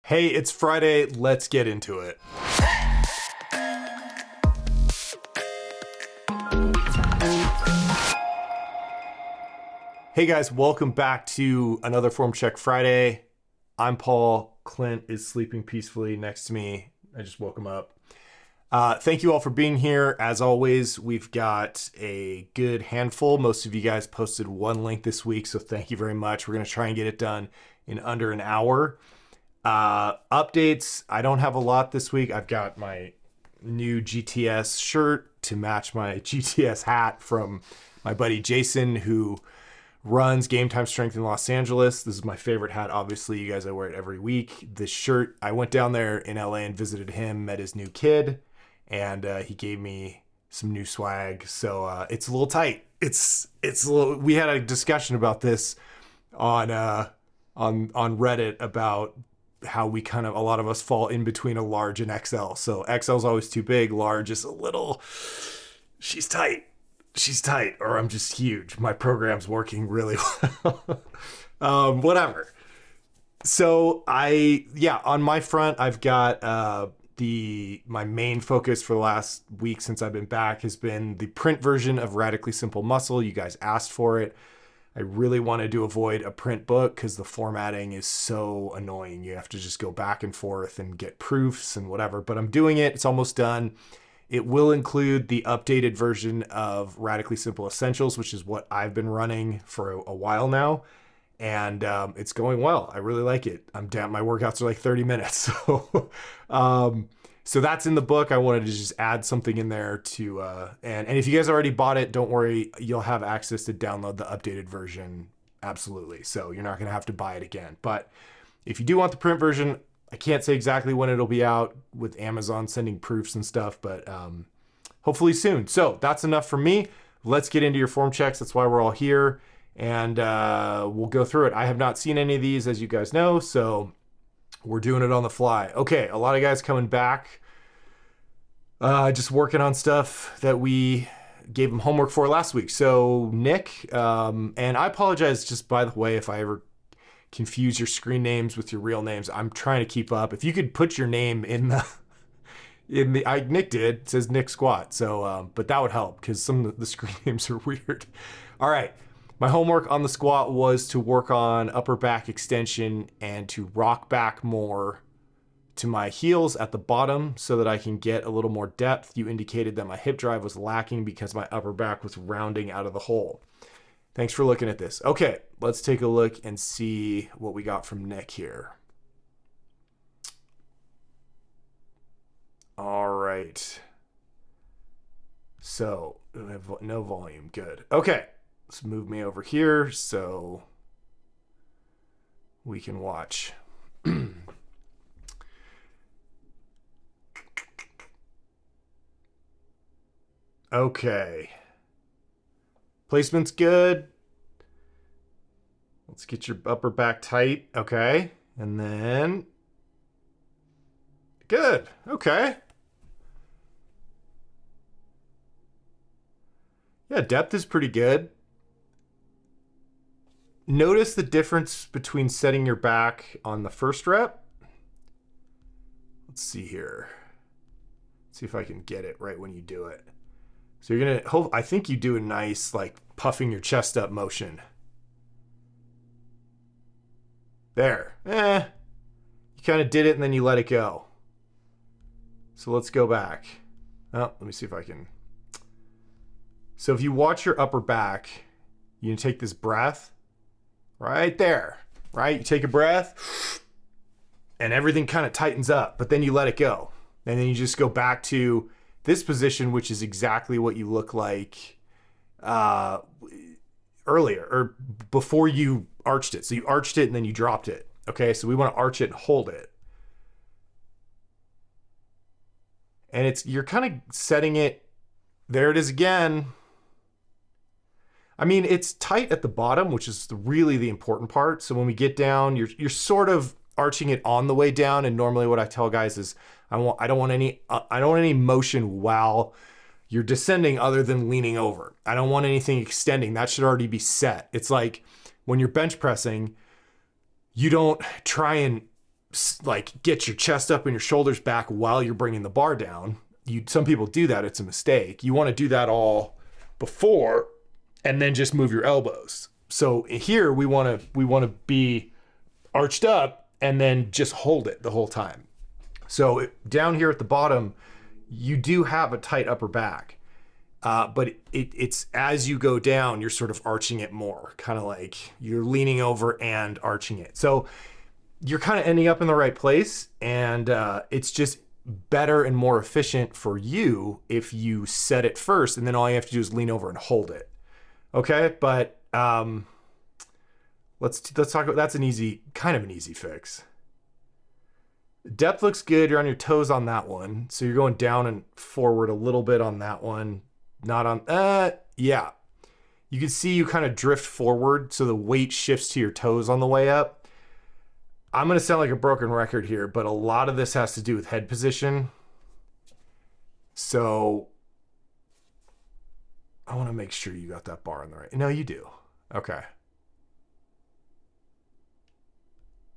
Hey, it's Friday, let's get into it. Hey guys, welcome back to another Form Check Friday. I'm Paul. Clint is sleeping peacefully next to me. I just woke him up. Thank you all for being here. As always, we've got a good handful. Most of you guys posted one link this week, so thank you very much. We're going to try and get it done in under an hour. Updates, I don't have a lot this week. I've got my new GTS shirt to match my GTS hat from my buddy Jason, who runs Game Time Strength in Los Angeles. This is my favorite hat. Obviously, you guys, I wear it every week. This shirt, I went down there in LA and visited him, met his new kid, and he gave me some new swag. So it's a little tight. It's a little. We had a discussion about this on Reddit about how we kind of, a lot of us fall in between a large and XL. So XL is always too big. Large is a little, she's tight, or I'm just huge. My program's working really well. Whatever. So on my front, I've got my main focus for the last week since I've been back has been the print version of Radically Simple Muscle. You guys asked for it. I really wanted to avoid a print book because the formatting is so annoying. You have to just go back and forth and get proofs and whatever, but I'm doing it. It's almost done. It will include the updated version of Radically Simple Essentials, which is what I've been running for a while now. And it's going well. I really like it. I'm down. My workouts are like 30 minutes. So that's in the book. I wanted to just add something in there to, and if you guys already bought it, don't worry, you'll have access to download the updated version. Absolutely. So you're not going to have to buy it again. But if you do want the print version, I can't say exactly when it'll be out with Amazon sending proofs and stuff, but hopefully soon. So that's enough for me. Let's get into your form checks. That's why we're all here. And we'll go through it. I have not seen any of these, as you guys know, so we're doing it on the fly. Okay, a lot of guys coming back. Just working on stuff that we gave them homework for last week. So Nick, and I apologize just by the way if I ever confuse your screen names with your real names. I'm trying to keep up. If you could put your name in the Nick did, it says Nick Squat. So but that would help because some of the screen names are weird. All right. My homework on the squat was to work on upper back extension and to rock back more to my heels at the bottom so that I can get a little more depth. You indicated that my hip drive was lacking because my upper back was rounding out of the hole. Thanks for looking at this. Okay, let's take a look and see what we got from Nick here. All right. So, we have no volume. Good. Okay. Let's move me over here so we can watch. Okay. Placement's good. Let's get your upper back tight. Okay. And then good. Okay. Yeah, depth is pretty good. Notice the difference between setting your back on the first rep. Let's see here. Let's see if I can get it right when you do it. So you're gonna I think you do a nice like puffing your chest up motion. There. You kind of did it and then you let it go. So let's go back. Oh, let me see if I can. So if you watch your upper back, you can take this breath. Right there, right? You take a breath and everything kind of tightens up, but then you let it go. And then you just go back to this position, which is exactly what you look like earlier or before you arched it. So you arched it and then you dropped it. Okay, so we want to arch it and hold it. And you're kind of setting it, there it is again. I mean, it's tight at the bottom, which is really the important part. So when we get down, you're sort of arching it on the way down. And normally what I tell guys is I don't want any motion while you're descending other than leaning over. I don't want anything extending. That should already be set. It's like when you're bench pressing, you don't try and like get your chest up and your shoulders back while you're bringing the bar down. Some people do that. It's a mistake. You want to do that all before and then just move your elbows. So here we want to be arched up and then just hold it the whole time. So down here at the bottom, you do have a tight upper back, but it's as you go down, you're sort of arching it more, kind of like you're leaning over and arching it. So you're kind of ending up in the right place, and it's just better and more efficient for you if you set it first, and then all you have to do is lean over and hold it. Okay, but let's talk about, that's kind of an easy fix. Depth looks good. You're on your toes on that one. So you're going down and forward a little bit on that one. Not on, yeah. You can see you kind of drift forward so the weight shifts to your toes on the way up. I'm going to sound like a broken record here, but a lot of this has to do with head position. So I want to make sure you got that bar on the right. No, you do. Okay.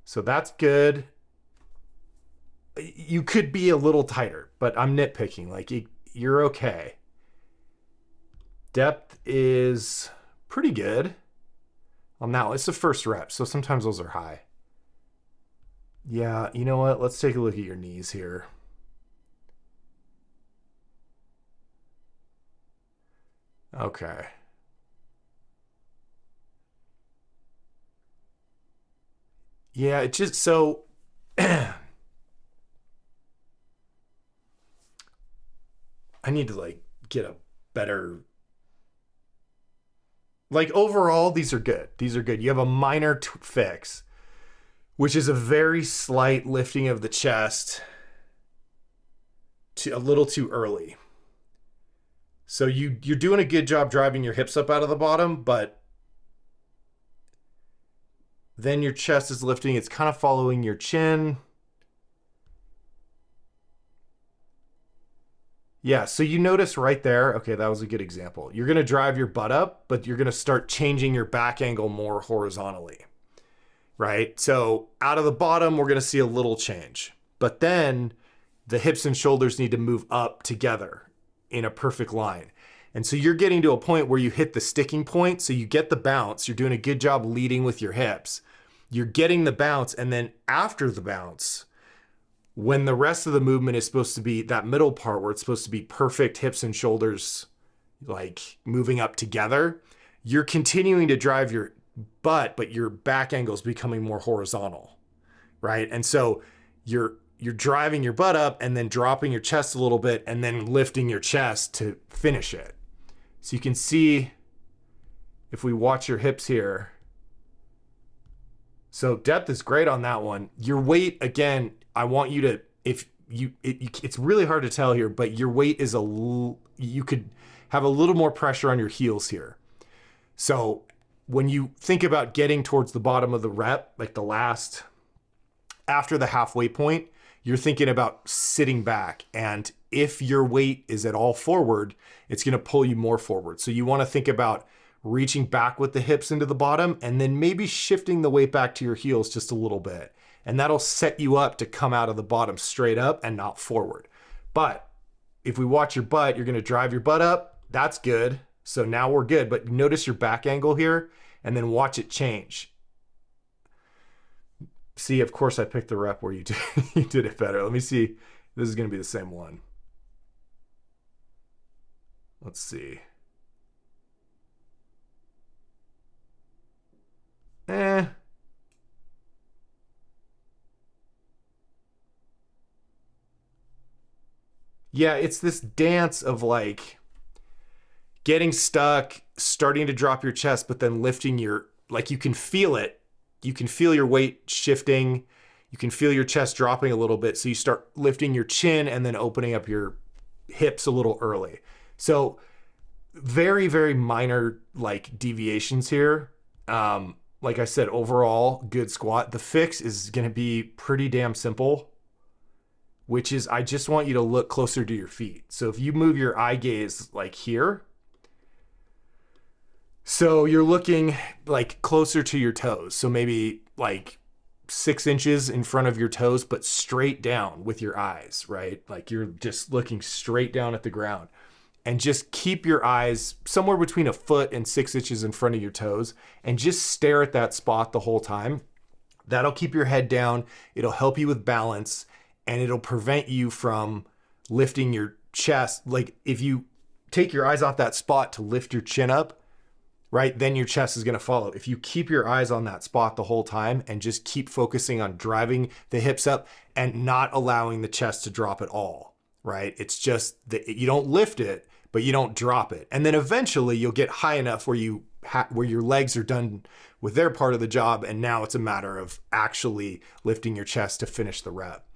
So that's good. You could be a little tighter, but I'm nitpicking. Like you're okay. Depth is pretty good on that one. It's the first rep, so sometimes those are high. Yeah, you know what? Let's take a look at your knees here. Okay. Yeah, it just so I need to like get a better, like overall, these are good. These are good. You have a minor fix, which is a very slight lifting of the chest to a little too early. So you're doing a good job driving your hips up out of the bottom, but then your chest is lifting. It's kind of following your chin. Yeah, so you notice right there, okay, that was a good example. You're gonna drive your butt up, but you're gonna start changing your back angle more horizontally, right? So out of the bottom, we're gonna see a little change, but then the hips and shoulders need to move up together in a perfect line. And so you're getting to a point where you hit the sticking point, so you get the bounce, you're doing a good job leading with your hips. You're getting the bounce, and then after the bounce, when the rest of the movement is supposed to be that middle part where it's supposed to be perfect hips and shoulders, like moving up together, you're continuing to drive your butt, but your back angle is becoming more horizontal, right? And so you're driving your butt up and then dropping your chest a little bit and then lifting your chest to finish it. So you can see if we watch your hips here. So depth is great on that one. Your weight, again, I want you to, it's really hard to tell here, but your weight is you could have a little more pressure on your heels here. So when you think about getting towards the bottom of the rep, like after the halfway point, you're thinking about sitting back. And if your weight is at all forward, it's going to pull you more forward. So you want to think about reaching back with the hips into the bottom and then maybe shifting the weight back to your heels just a little bit. And that'll set you up to come out of the bottom straight up and not forward. But if we watch your butt, you're going to drive your butt up. That's good. So now we're good. But notice your back angle here and then watch it change. See, of course, I picked the rep where you did it better. Let me see. This is going to be the same one. Let's see. Yeah, it's this dance of like getting stuck, starting to drop your chest, but then lifting like you can feel it. You can feel your weight shifting. You can feel your chest dropping a little bit. So you start lifting your chin and then opening up your hips a little early. So very, very minor like deviations here. Like I said, overall, good squat. The fix is going to be pretty damn simple, which is I just want you to look closer to your feet. So if you move your eye gaze like here, so you're looking like closer to your toes. So maybe like 6 inches in front of your toes, but straight down with your eyes, right? Like you're just looking straight down at the ground. And just keep your eyes somewhere between a foot and 6 inches in front of your toes and just stare at that spot the whole time. That'll keep your head down. It'll help you with balance, and it'll prevent you from lifting your chest. Like if you take your eyes off that spot to lift your chin up, right, then your chest is going to follow. If you keep your eyes on that spot the whole time and just keep focusing on driving the hips up and not allowing the chest to drop at all, right? It's just that you don't lift it, but you don't drop it. And then eventually you'll get high enough where your legs are done with their part of the job, and now it's a matter of actually lifting your chest to finish the rep.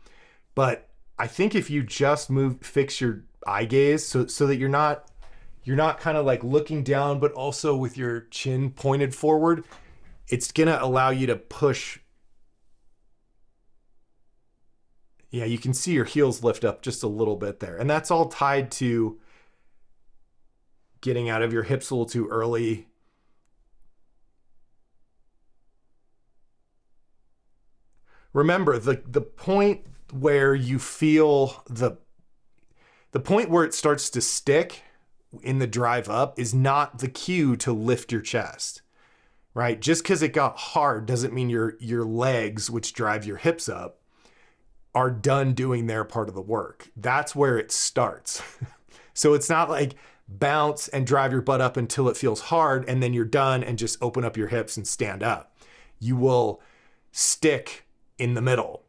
But I think if you just fix your eye gaze so that you're not kind of like looking down, but also with your chin pointed forward, it's gonna allow you to push. Yeah, you can see your heels lift up just a little bit there. And that's all tied to getting out of your hips a little too early. Remember, the point where you feel the point where it starts to stick in the drive up is not the cue to lift your chest, right? Just because it got hard doesn't mean your legs, which drive your hips up, are done doing their part of the work. That's where it starts. So it's not like bounce and drive your butt up until it feels hard and then you're done and just open up your hips and stand up. You will stick in the middle.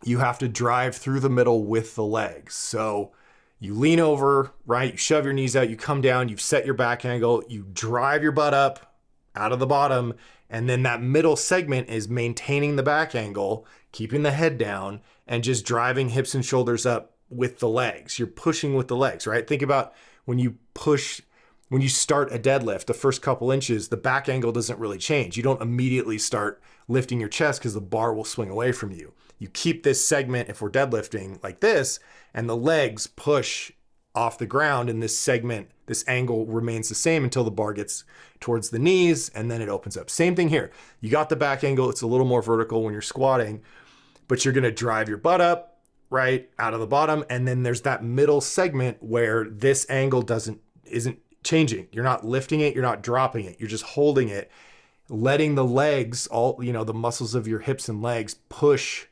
You have to drive through the middle with the legs. So you lean over, right? You shove your knees out, you come down, you set your back angle, you drive your butt up out of the bottom, and then that middle segment is maintaining the back angle, keeping the head down, and just driving hips and shoulders up with the legs. You're pushing with the legs, right? Think about when you start a deadlift, the first couple inches, the back angle doesn't really change. You don't immediately start lifting your chest because the bar will swing away from you. You keep this segment, if we're deadlifting like this, and the legs push off the ground, and this segment, this angle remains the same until the bar gets towards the knees, and then it opens up. Same thing here. You got the back angle. It's a little more vertical when you're squatting, but you're going to drive your butt up, right, out of the bottom, and then there's that middle segment where this angle isn't changing. You're not lifting it. You're not dropping it. You're just holding it, letting the legs, the muscles of your hips and legs push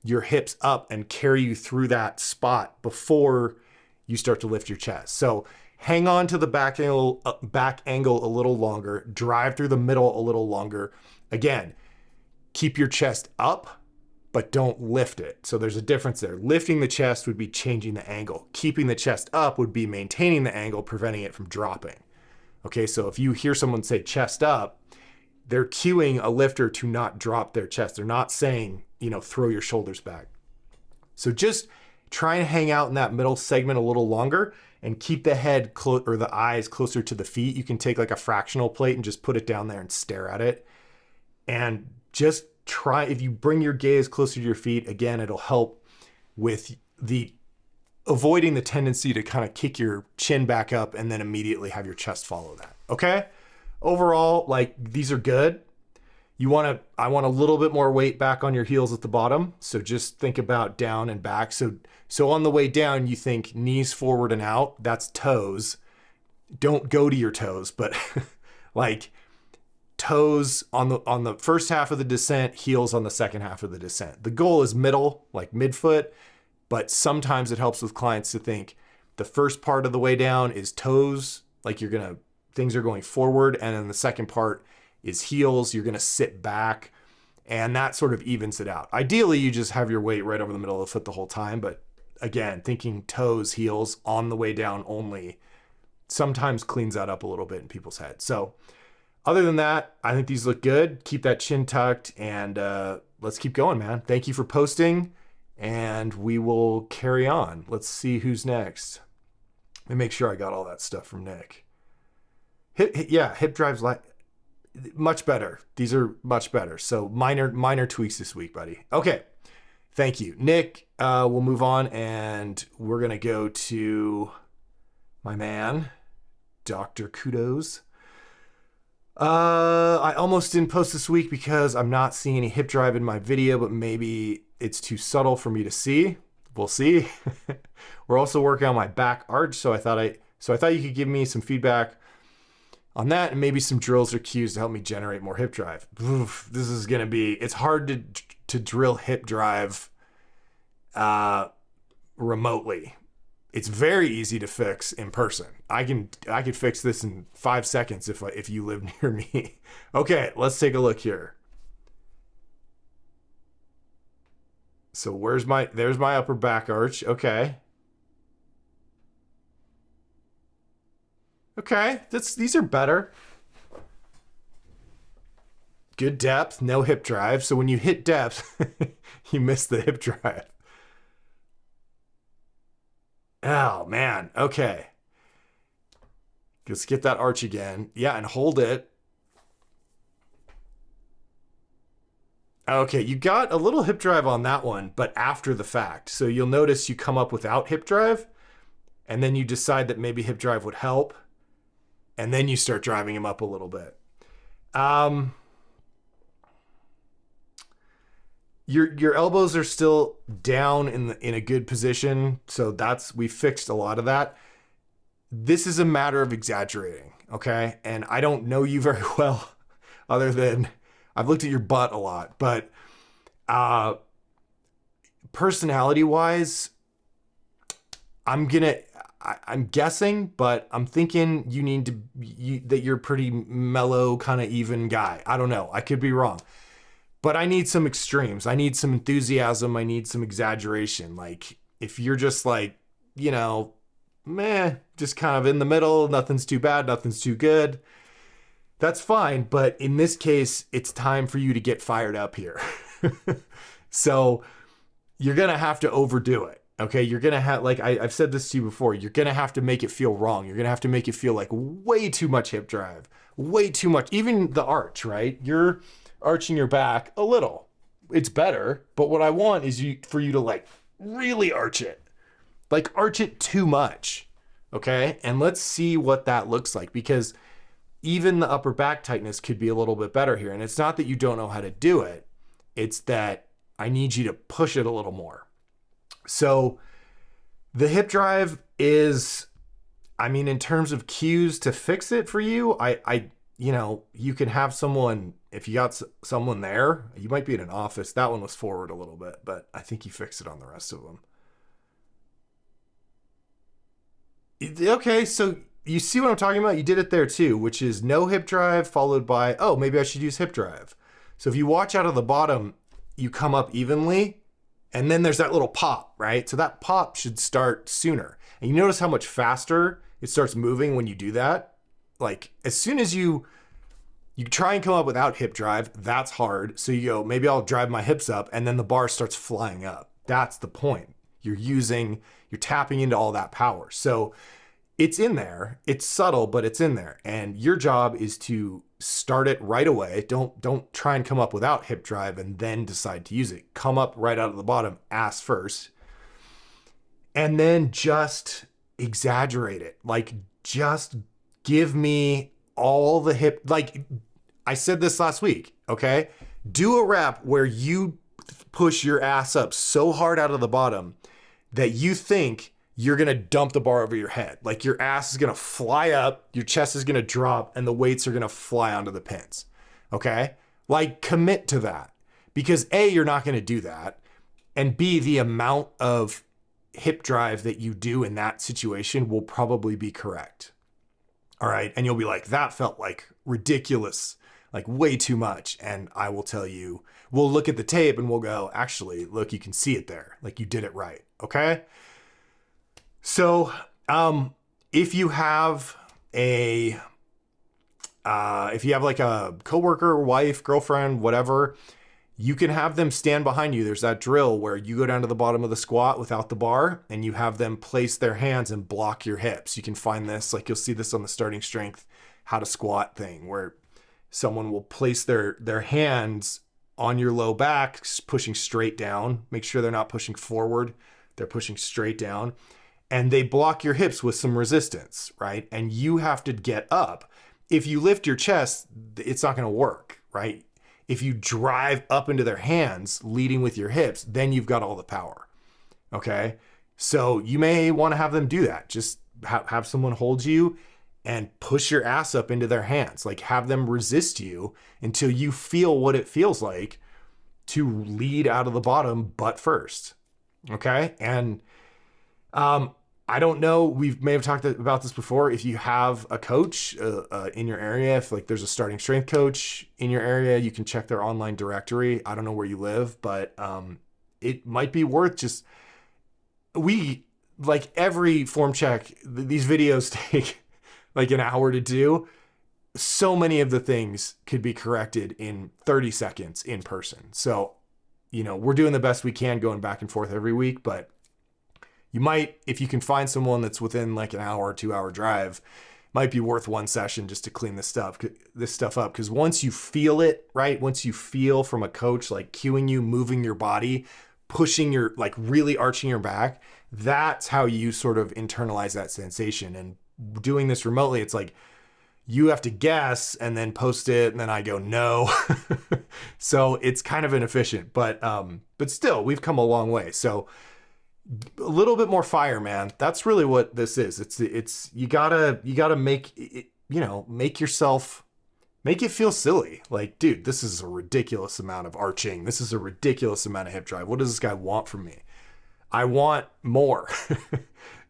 your hips up and carry you through that spot before you start to lift your chest. So hang on to the back angle a little longer, drive through the middle a little longer. Again, keep your chest up, but don't lift it. So there's a difference there. Lifting the chest would be changing the angle. Keeping the chest up would be maintaining the angle, preventing it from dropping. Okay, so if you hear someone say chest up, they're cueing a lifter to not drop their chest. They're not saying, throw your shoulders back. So just try and hang out in that middle segment a little longer and keep the head or the eyes closer to the feet. You can take like a fractional plate and just put it down there and stare at it. And just try, if you bring your gaze closer to your feet, again, it'll help with avoiding the tendency to kind of kick your chin back up and then immediately have your chest follow that. Okay? Overall, these are good. I want a little bit more weight back on your heels at the bottom. So just think about down and back. So on the way down, you think knees forward and out, that's toes. Don't go to your toes, but toes on the first half of the descent, heels on the second half of the descent. The goal is middle, like midfoot, but sometimes it helps with clients to think the first part of the way down is toes, things are going forward, and then the second part is heels. You're going to sit back, and that sort of evens it out. Ideally, you just have your weight right over the middle of the foot the whole time, but again, thinking toes, heels on the way down only sometimes cleans that up a little bit in people's heads. So other than that, I think these look good. Keep that chin tucked, and let's keep going, man. Thank you for posting, and we will carry on. Let's see who's next. Let me make sure I got all that stuff from Nick. Hip drives much better. These are much better. So minor tweaks this week, buddy. Okay. Thank you, Nick. We'll move on, and we're going to go to my man, DrKudos. I almost didn't post this week because I'm not seeing any hip drive in my video, but maybe it's too subtle for me to see. We'll see. We're also working on my back arch, so I thought you could give me some feedback on that and maybe some drills or cues to help me generate more hip drive. Oof, this is gonna be. It's hard to drill hip drive remotely. It's very easy to fix in person. I could fix this in 5 seconds if you live near me. Okay, let's take a look here. So there's my upper back arch. Okay. Okay, these are better. Good depth, no hip drive. So when you hit depth, you miss the hip drive. Oh man, okay. Let's get that arch again. Yeah, and hold it. Okay, you got a little hip drive on that one, but after the fact. So you'll notice you come up without hip drive, and then you decide that maybe hip drive would help, and then you start driving him up a little bit. Your elbows are still down in a good position, so we fixed a lot of that. This is a matter of exaggerating, okay? And I don't know you very well, other than I've looked at your butt a lot, but personality-wise, I'm guessing, but I'm thinking that you're a pretty mellow, kind of even guy. I don't know. I could be wrong. But I need some extremes. I need some enthusiasm. I need some exaggeration. Like, if you're just like, meh, just kind of in the middle, nothing's too bad, nothing's too good, that's fine. But in this case, it's time for you to get fired up here. So you're going to have to overdo it. Okay, you're going to have, like I've said this to you before, you're going to have to make it feel wrong. You're going to have to make it feel like way too much hip drive, way too much, even the arch, right? You're arching your back a little. It's better, but what I want is for you to like really arch it. Like arch it too much, okay? And let's see what that looks like, because even the upper back tightness could be a little bit better here. And it's not that you don't know how to do it. It's that I need you to push it a little more. So the hip drive is, in terms of cues to fix it for you, you can have someone, if you got someone there, you might be in an office. That one was forward a little bit, but I think you fixed it on the rest of them. Okay, so you see what I'm talking about? You did it there too, which is no hip drive followed by, oh, maybe I should use hip drive. So if you watch out of the bottom, you come up evenly, and then there's that little pop, right? So that pop should start sooner. And you notice how much faster it starts moving when you do that? Like, as soon as you try and come up without hip drive, that's hard. So you go, maybe I'll drive my hips up, and then the bar starts flying up. That's the point. You're tapping into all that power. So it's in there. It's subtle, but it's in there. And your job is to start it right away. Don't try and come up without hip drive and then decide to use it. Come up right out of the bottom, ass first. And then just exaggerate it. Like, just give me all the hip. Like, I said this last week, okay? Do a rep where you push your ass up so hard out of the bottom that you think you're going to dump the bar over your head. Like, your ass is going to fly up, your chest is going to drop, and the weights are going to fly onto the pins. Okay? Like, commit to that. Because A, you're not going to do that. And B, the amount of hip drive that you do in that situation will probably be correct. All right? And you'll be like, that felt like ridiculous, like way too much. And I will tell you, we'll look at the tape and we'll go, actually, look, you can see it there. Like, you did it right. Okay? So, if you have like a coworker, wife, girlfriend, whatever, you can have them stand behind you. There's that drill where you go down to the bottom of the squat without the bar, and you have them place their hands and block your hips. You can find this, like you'll see this on the Starting Strength How to Squat thing, where someone will place their hands on your low back, pushing straight down. Make sure they're not pushing forward. They're pushing straight down. And they block your hips with some resistance, right? And you have to get up if you lift your chest, it's not going to work, right? If you drive up into their hands, leading with your hips, then you've got all the power. Okay. So you may want to have them do that. Just have someone hold you and push your ass up into their hands. Like, have them resist you until you feel what it feels like to lead out of the bottom butt first. Okay. And I don't know, we may have talked about this before. If you have a coach in your area, if like there's a starting strength coach in your area, you can check their online directory. I don't know where you live, but it might be worth just, like every form check, these videos take like an hour to do. So many of the things could be corrected in 30 seconds in person. So, you know, we're doing the best we can going back and forth every week, but you might, if you can find someone that's within like an hour or 2 hour drive, might be worth one session just to clean this stuff up. Because once you feel it, right? Once you feel from a coach, like cueing you, moving your body, pushing your, like really arching your back, that's how you sort of internalize that sensation. And doing this remotely, it's like you have to guess and then post it, and then I go no. So it's kind of inefficient, but still, we've come a long way. So a little bit more fire, man. That's really what this is. It's you gotta make it, you know, make it feel silly. Like, dude, this is a ridiculous amount of arching. This is a ridiculous amount of hip drive. What does this guy want from me? I want more.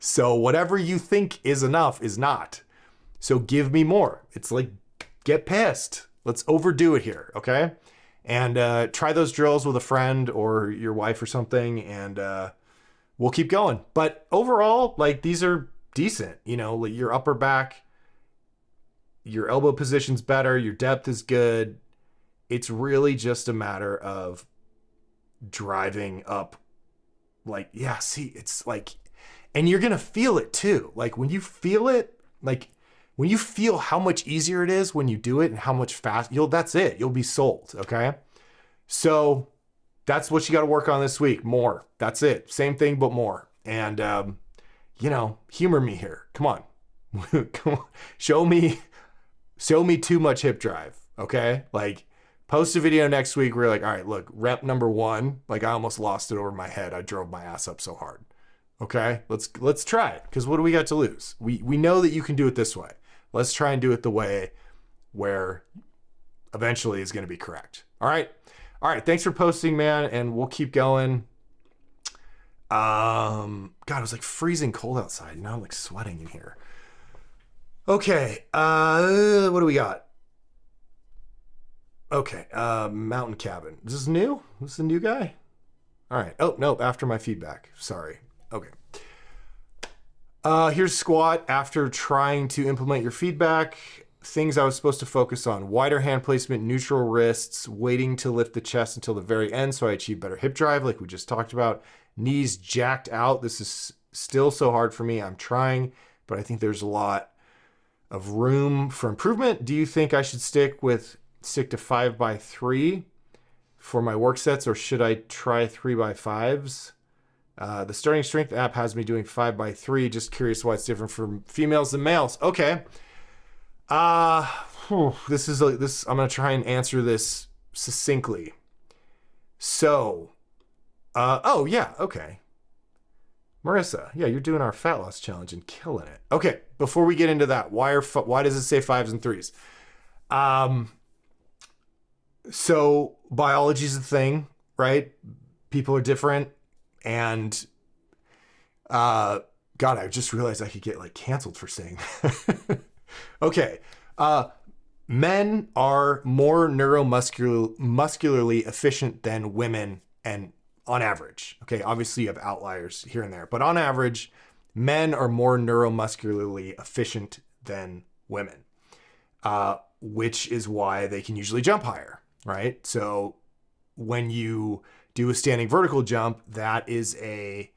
So whatever you think is enough is not. So give me more. It's like, get pissed. Let's overdo it here, okay? And try those drills with a friend or your wife or something, and we'll keep going. But overall, like, these are decent. You know, like your upper back, your elbow position's better, your depth is good. It's really just a matter of driving up. Like, yeah, see, it's like, and you're going to feel it too. Like when you feel it, like when you feel how much easier it is when you do it and how much that's it. You'll be sold. Okay. So that's what you got to work on this week. More. That's it. Same thing, but more. And, you know, humor me here. Come on. Come on. Show me too much hip drive. Okay. Like, post a video next week where you're like, all right, look, rep number 1, like I almost lost it over my head. I drove my ass up so hard. Okay, let's try it. Because what do we got to lose? We know that you can do it this way. Let's try and do it the way where eventually is going to be correct. All right. Thanks for posting, man. And we'll keep going. God, it was like freezing cold outside. Now I'm like sweating in here. Okay. What do we got? Okay, Mountain Cabin. Is this new? Is this a new guy? All right. Oh, no, after my feedback. Sorry. Okay. Here's squat after trying to implement your feedback. Things I was supposed to focus on. Wider hand placement, neutral wrists, waiting to lift the chest until the very end so I achieve better hip drive like we just talked about. Knees jacked out. This is still so hard for me. I'm trying, but I think there's a lot of room for improvement. Do you think I should stick to 5x3 for my work sets, or should I try 3x5s? The Starting Strength app has me doing 5x3. Just curious why it's different from females than males. Okay. I'm going to try and answer this succinctly. So, oh yeah. Okay. Marissa, yeah, you're doing our fat loss challenge and killing it. Okay. Before we get into that, why does it say 5s and 3s? So biology is a thing, right? People are different. And, God, I just realized I could get like canceled for saying that. Okay. Men are more neuromuscularly efficient than women, and on average, okay, obviously you have outliers here and there, but on average, men are more neuromuscularly efficient than women, which is why they can usually jump higher, right? So when you do a standing vertical jump, that is a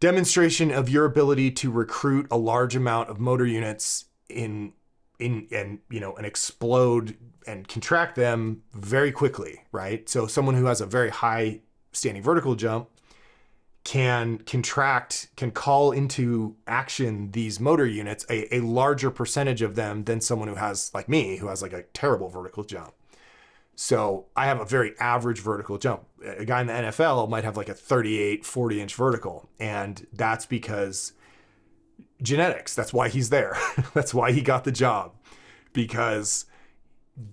demonstration of your ability to recruit a large amount of motor units and explode and contract them very quickly, right? So someone who has a very high standing vertical jump can contract, can call into action these motor units, a larger percentage of them than someone who has, like me, who has like a terrible vertical jump. So I have a very average vertical jump. A guy in the NFL might have like a 38, 40 inch vertical. And that's because genetics, that's why he's there. That's why he got the job, because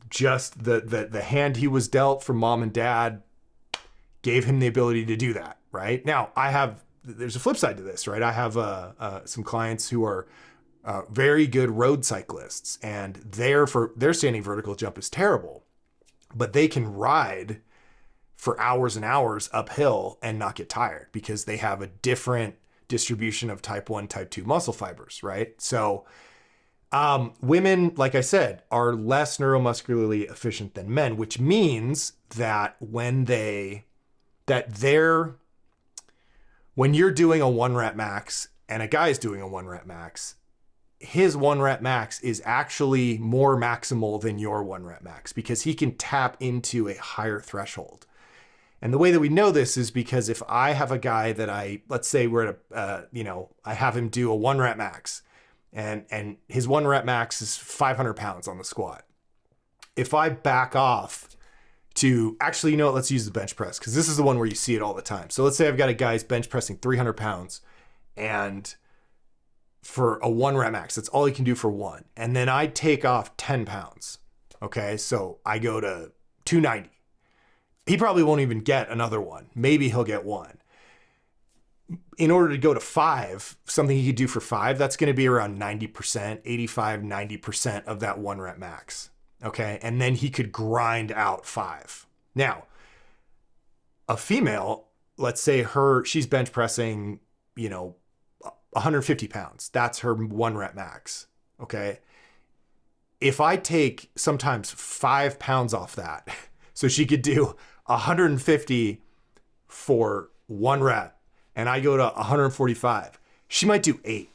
just the hand he was dealt from mom and dad gave him the ability to do that. Right now, there's a flip side to this, right? I have some clients who are very good road cyclists, and their standing vertical jump is terrible, but they can ride for hours and hours uphill and not get tired because they have a different distribution of type 1, type 2 muscle fibers, right? So women, like I said, are less neuromuscularly efficient than men, which means that when you're doing a 1 rep max and a guy's doing a 1 rep max, his 1 rep max is actually more maximal than your 1 rep max because he can tap into a higher threshold. And the way that we know this is because if I have a guy that let's say we're at I have him do a 1 rep max and his 1 rep max is 500 pounds on the squat. If I back off to actually, let's use the bench press because this is the one where you see it all the time. So let's say I've got a guy who's bench pressing 300 pounds and for a 1 rep max, that's all he can do for one. And then I take off 10 pounds. Okay. So I go to 290. He probably won't even get another one. Maybe he'll get one. In order to go to 5, something he could do for 5, that's going to be around 90%, 85, 90% of that 1 rep max. Okay. And then he could grind out 5. Now, a female, let's say she's bench pressing, 150 pounds. That's her 1 rep max. Okay. If I take sometimes 5 pounds off that, so she could do 150 for 1 rep and I go to 145, she might do 8.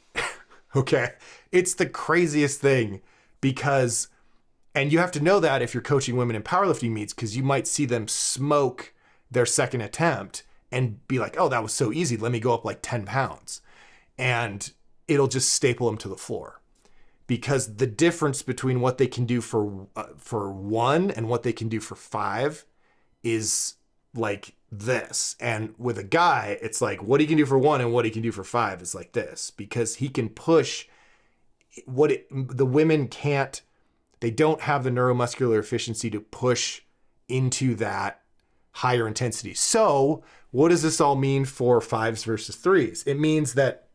Okay. It's the craziest thing because, and you have to know that if you're coaching women in powerlifting meets, because you might see them smoke their second attempt and be like, oh, that was so easy. Let me go up like 10 pounds. And it'll just staple them to the floor because the difference between what they can do for 1 and what they can do for 5 is like this. And with a guy, it's like what he can do for 1 and what he can do for 5 is like this because he can push the women can't. They don't have the neuromuscular efficiency to push into that higher intensity. So what does this all mean for 5s versus 3s? It means that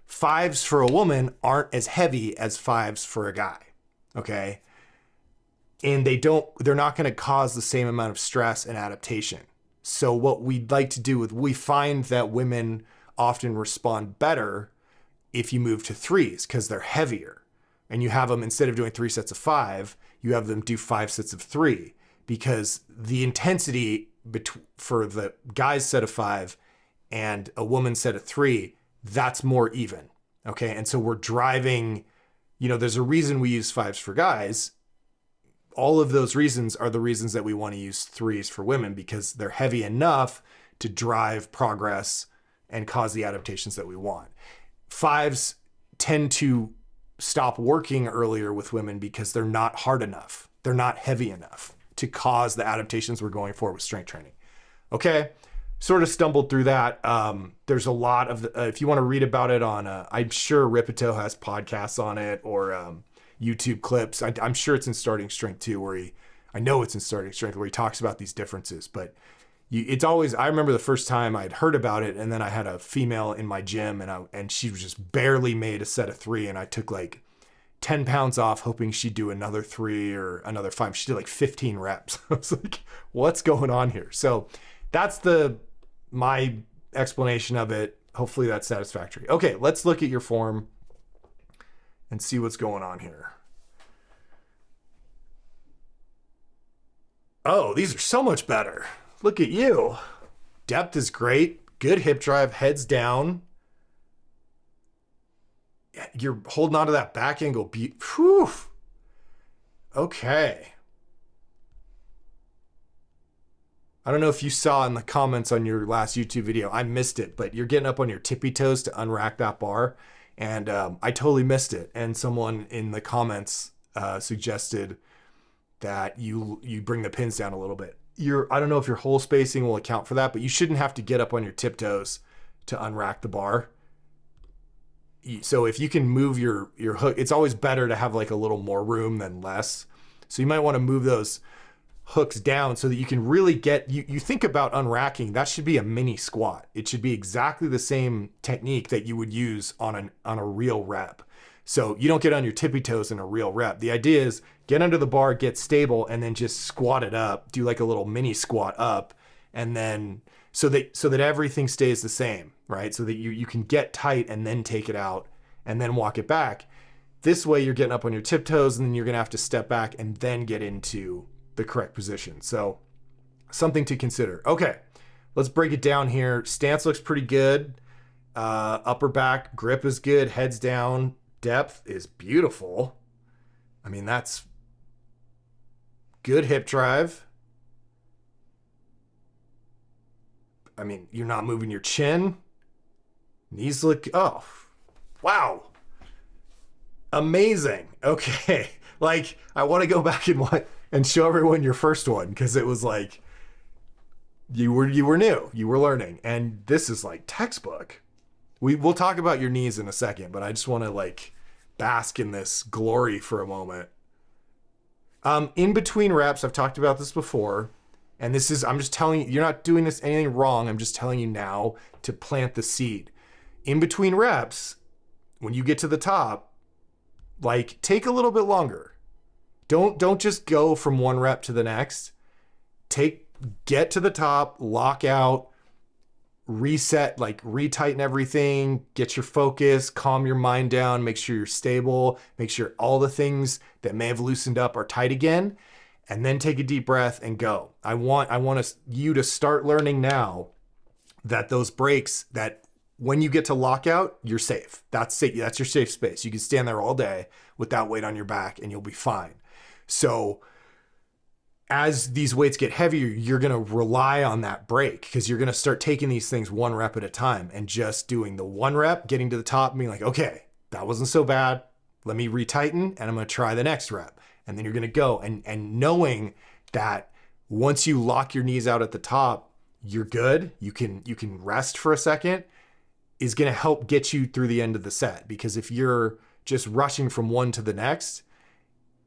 5s for a woman aren't as heavy as 5s for a guy. Okay. And they're not going to cause the same amount of stress and adaptation. So what we'd like to do we find that women often respond better if you move to 3s because they're heavier. And you have them, instead of doing 3 sets of 5, you have them do 5 sets of 3 because the intensity for the guy's set of 5 and a woman's set of 3, that's more even. Okay. And so we're driving, there's a reason we use 5s for guys. All of those reasons are the reasons that we want to use 3s for women because they're heavy enough to drive progress and cause the adaptations that we want. 5s tend to stop working earlier with women because they're not hard enough. They're not heavy enough to cause the adaptations we're going for with strength training. Okay. Sort of stumbled through that. There's a lot of, if you want to read about it on, I'm sure Ripito has podcasts on it or YouTube clips. I'm sure it's in Starting Strength too, I know it's in Starting Strength where he talks about these differences, but it's always, I remember the first time I'd heard about it and then I had a female in my gym and she was just barely made a set of 3 and I took like 10 pounds off hoping she'd do another 3 or another 5. She did like 15 reps. I was like, what's going on here? So that's my explanation of it. Hopefully that's satisfactory. Okay, let's look at your form and see what's going on here. Oh, these are so much better. Look at you. Depth is great. Good hip drive, heads down. You're holding on to that back angle. Whew. Okay. I don't know if you saw in the comments on your last YouTube video, I missed it, but you're getting up on your tippy toes to unrack that bar. And I totally missed it. And someone in the comments suggested that you bring the pins down a little bit. I don't know if your hole spacing will account for that, but you shouldn't have to get up on your tiptoes to unrack the bar. So if you can move your hook, it's always better to have like a little more room than less. So you might want to move those hooks down so that you can really get, you think about unracking, that should be a mini squat. It should be exactly the same technique that you would use on a real rep. So you don't get on your tippy toes in a real rep. The idea is get under the bar, get stable, and then just squat it up, do like a little mini squat up, and then so that everything stays the same, right? So that you can get tight and then take it out and then walk it back. This way you're getting up on your tiptoes, and then you're gonna have to step back and then get into the correct position. So something to consider. Okay, let's break it down here. Stance looks pretty good. Upper back grip is good. Heads down. Depth is beautiful. I mean, that's good hip drive. I mean, you're not moving your chin. Knees look, oh, wow. Amazing. Okay. Like, I want to go back and show everyone your first one, because it was like, you were new, you were learning. And this is like textbook. We'll talk about your knees in a second, but I just want to like bask in this glory for a moment. In between reps, I've talked about this before, and this is, I'm just telling you, you're not doing this anything wrong. I'm just telling you now to plant the seed. In between reps, when you get to the top, like take a little bit longer. Don't just go from one rep to the next. Get to the top, lock out, reset, like retighten everything, get your focus, calm your mind down, make sure you're stable, make sure all the things that may have loosened up are tight again, and then take a deep breath and go. I want you to start learning now that those breaks, that when you get to lockout, you're safe. That's safe. That's your safe space. You can stand there all day without weight on your back and you'll be fine. So as these weights get heavier, you're going to rely on that break, because you're going to start taking these things one rep at a time and just doing the one rep, getting to the top and being like, okay, that wasn't so bad. Let me retighten and I'm going to try the next rep. And then you're going to go and knowing that once you lock your knees out at the top, you're good. You can rest for a second, is going to help get you through the end of the set. Because if you're just rushing from one to the next,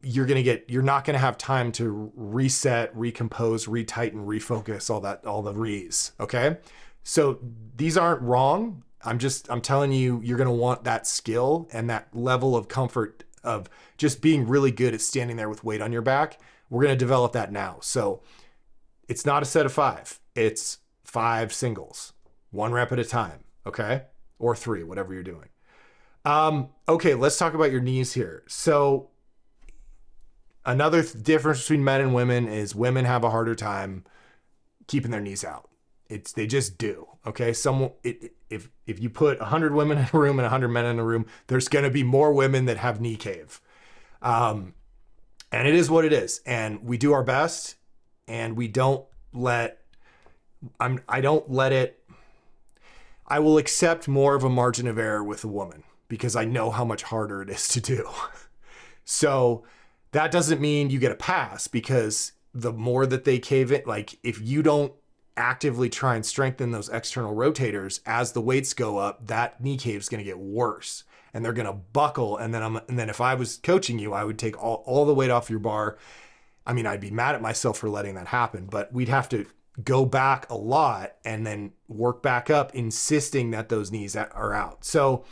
you're not going to have time to reset, recompose, retighten, refocus, all the re's. Okay. So these aren't wrong. I'm telling you, you're going to want that skill and that level of comfort of just being really good at standing there with weight on your back. We're going to develop that now. So it's not a set of 5. It's 5 singles, 1 rep at a time. Okay. Or 3, whatever you're doing. Okay. Let's talk about your knees here. So another difference between men and women is women have a harder time keeping their knees out. They just do. Okay. If you put 100 women in a room and 100 men in a room, there's going to be more women that have knee cave. And it is what it is. And we do our best, and we don't let, I will accept more of a margin of error with a woman because I know how much harder it is to do. So that doesn't mean you get a pass, because the more that they cave in, like if you don't actively try and strengthen those external rotators as the weights go up, that knee cave is going to get worse and they're going to buckle. And then if I was coaching you, I would take all the weight off your bar. I mean, I'd be mad at myself for letting that happen, but we'd have to go back a lot and then work back up, insisting that those knees are out. So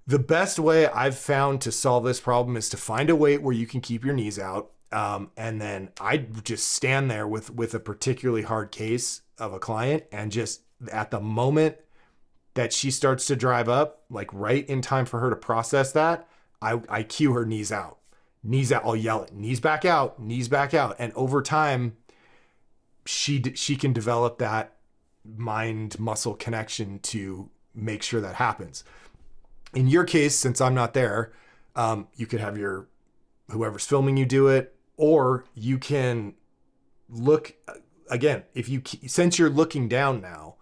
the best way I've found to solve this problem is to find a weight where you can keep your knees out. And then I just stand there with a particularly hard case of a client, and just at the moment that she starts to drive up, like right in time for her to process that, I cue her knees out. Knees out, I'll yell it, knees back out, knees back out. And over time, she can develop that mind muscle connection to make sure that happens. In your case, since I'm not there, you could have whoever's filming you do it, or you can look again, since you're looking down now,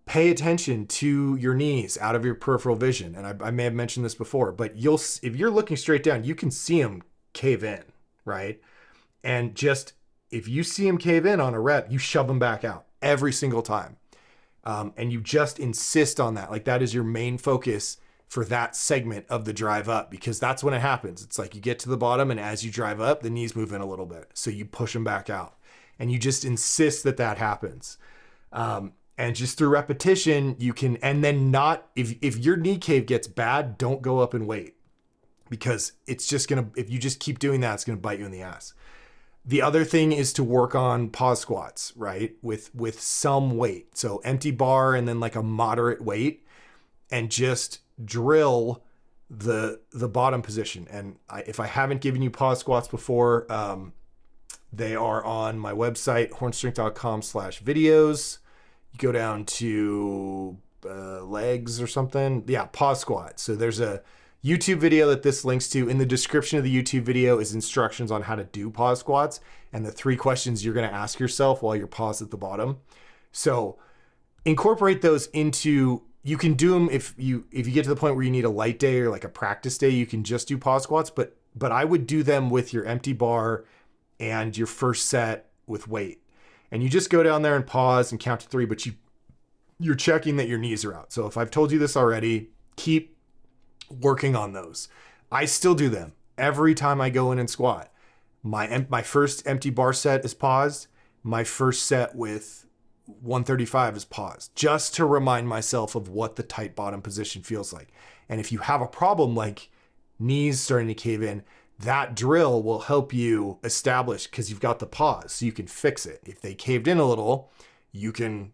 pay attention to your knees out of your peripheral vision. And I may have mentioned this before, but if you're looking straight down, you can see them cave in, right? And just, if you see them cave in on a rep, you shove them back out every single time. And you just insist on that. Like, that is your main focus for that segment of the drive up, because that's when it happens. It's like you get to the bottom, and as you drive up, the knees move in a little bit. So you push them back out, and you just insist that happens. And just through repetition, you can, and then not, if your knee cave gets bad, don't go up in weight, because it's just going to, if you just keep doing that, it's going to bite you in the ass. The other thing is to work on pause squats, right? With some weight. So empty bar and then like a moderate weight, and just drill the bottom position. And if I haven't given you pause squats before, they are on my website, hornstrength.com/videos. You go down to legs or something. Yeah, pause squat. So there's a YouTube video that this links to. In the description of the YouTube video is instructions on how to do pause squats and the 3 questions you're going to ask yourself while you're paused at the bottom. So incorporate those into, you can do them if you get to the point where you need a light day or like a practice day, you can just do pause squats, but I would do them with your empty bar and your first set with weight. And you just go down there and pause and count to 3, but you're checking that your knees are out. So if I've told you this already, keep working on those. I still do them every time I go in and squat. My first empty bar set is paused. My first set with 135 is paused, just to remind myself of what the tight bottom position feels like. And if you have a problem like knees starting to cave in, that drill will help you establish, because you've got the pause, so you can fix it. If they caved in a little, you can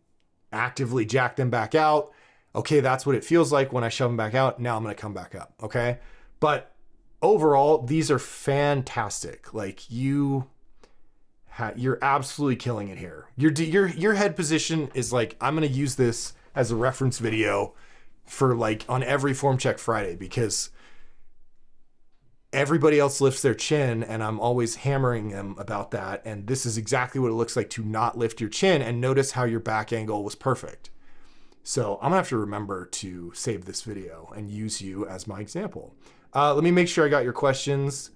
actively jack them back out. Okay, that's what it feels like when I shove them back out. Now I'm going to come back up. Okay. But overall, these are fantastic. Like, you're absolutely killing it here. Your head position is like, I'm going to use this as a reference video for like on every Form Check Friday, because everybody else lifts their chin, and I'm always hammering them about that. And this is exactly what it looks like to not lift your chin, and notice how your back angle was perfect. So I'm gonna have to remember to save this video and use you as my example. Let me make sure I got your questions.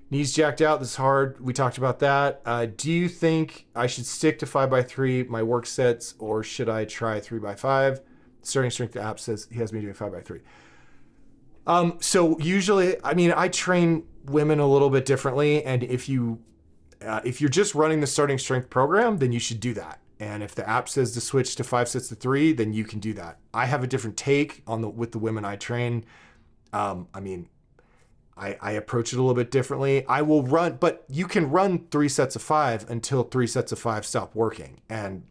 Knees jacked out, this is hard. We talked about that. Do you think I should stick to 5x3 my work sets, or should I try 3x5? Starting Strength app says he has me doing 5x3. So usually, I mean, I train women a little bit differently. And if you're just running the Starting Strength program, then you should do that. And if the app says to switch to 5 sets to 3, then you can do that. I have a different take with the women I train. I mean, I approach it a little bit differently. I will run, but you can run 3 sets of 5 until 3 sets of 5 stop working. And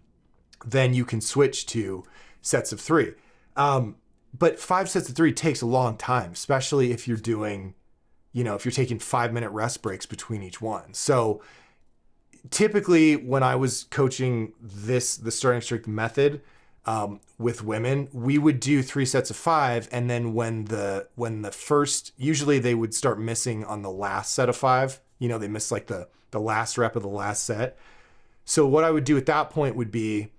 then you can switch to sets of 3. But 5 sets of 3 takes a long time, especially if you're doing, if you're taking 5-minute rest breaks between each one. So typically when I was coaching the Starting Strength method with women, we would do 3 sets of 5. And then when the first, usually they would start missing on the last set of 5, they miss like the last rep of the last set. So what I would do at that point would be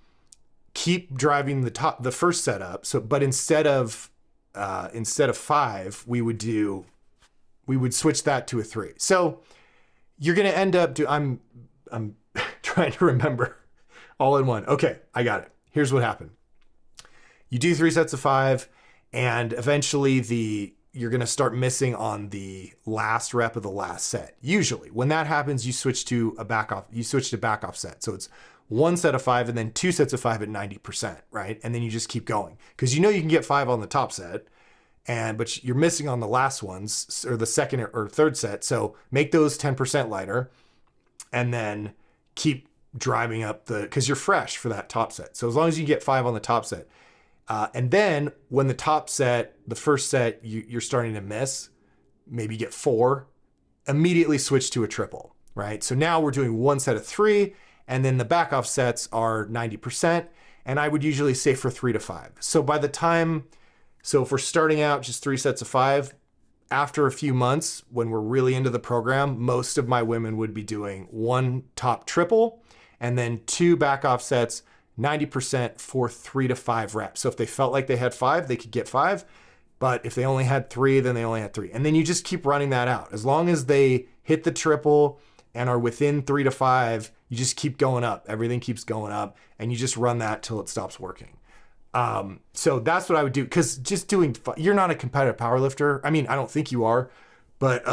keep driving the first setup. So, but instead of 5, we would switch that to a 3. So you're going to end up I'm trying to remember all in one. Okay, I got it. Here's what happened. You do 3 sets of 5, and eventually you're going to start missing on the last rep of the last set. Usually when that happens, you switch to back off set. So it's 1 set of 5 and then 2 sets of 5 at 90%, right? And then you just keep going, because you can get 5 on the top set, but you're missing on the last ones, or the second or third set. So make those 10% lighter, and then keep driving up because you're fresh for that top set. So as long as you get 5 on the top set, and then when the first set, you're starting to miss, maybe get 4, immediately switch to a triple, right? So now we're doing 1 set of 3, and then the back off sets are 90%. And I would usually say for 3 to 5. So if we're starting out just 3 sets of 5, after a few months, when we're really into the program, most of my women would be doing 1 top triple and then 2 back off sets, 90% for 3 to 5 reps. So if they felt like they had 5, they could get 5. But if they only had 3, then they only had 3. And then you just keep running that out. As long as they hit the triple and are within 3 to 5, you just keep going up. Everything keeps going up, and you just run that till it stops working. So that's what I would do, because just doing, you're not a competitive powerlifter. I mean, I don't think you are, but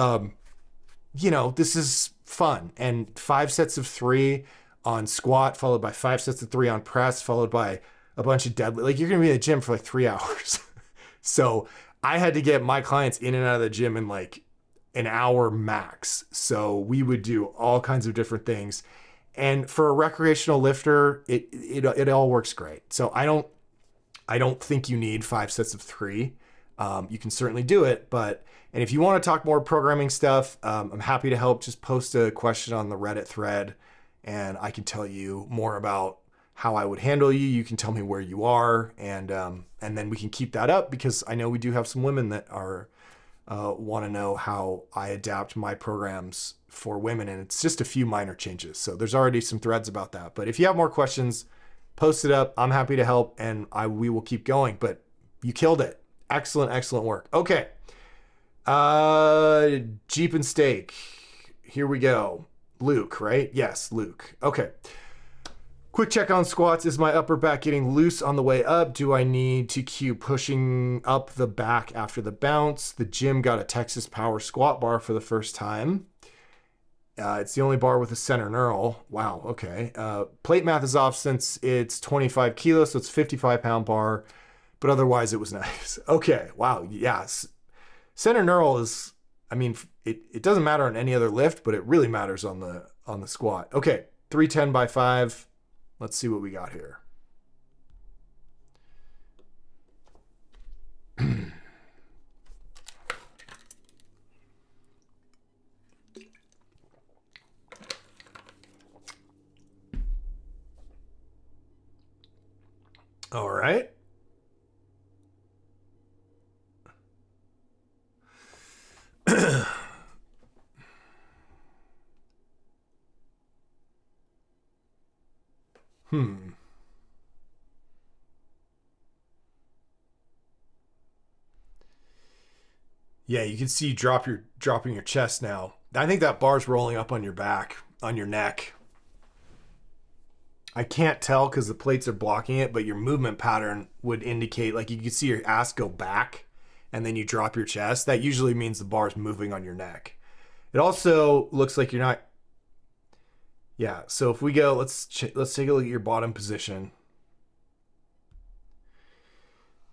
you know, this is fun. And 5 sets of 3 on squat, followed by 5 sets of 3 on press, followed by a bunch of deadlift. Like, you're gonna be in the gym for like 3 hours. So I had to get my clients in and out of the gym in like an hour max. So we would do all kinds of different things. And for a recreational lifter, it all works great. So I don't think you need 5 sets of 3. You can certainly do it, and if you want to talk more programming stuff, I'm happy to help. Just post a question on the Reddit thread, and I can tell you more about how I would handle you. You can tell me where you are, and then we can keep that up, because I know we do have some women that are want to know how I adapt my programs for women, and it's just a few minor changes. So there's already some threads about that. But if you have more questions, post it up. I'm happy to help, and we will keep going. But you killed it. Excellent work. Okay. jeepnsteak. Here we go. Luke, right? Yes, Luke. Okay. Quick check on squats. Is my upper back getting loose on the way up? Do I need to cue pushing up the back after the bounce? The gym got a Texas Power squat bar for the first time. It's the only bar with a center knurl. Wow, okay. Plate math is off since it's 25 kilos, so it's 55-pound bar, but otherwise it was nice. Okay, wow, yes. Center knurl is, I mean, it doesn't matter on any other lift, but it really matters on the squat. Okay, 310 by 5. Let's see what we got here. All right. Yeah, you can see dropping your chest now. I think that bar's rolling up on your back, on your neck. I can't tell because the plates are blocking it, but your movement pattern would indicate, like, you can see your ass go back and then you drop your chest. That usually means the bar's moving on your neck. It also looks like you're not. Yeah, so if we go, let's take a look at your bottom position.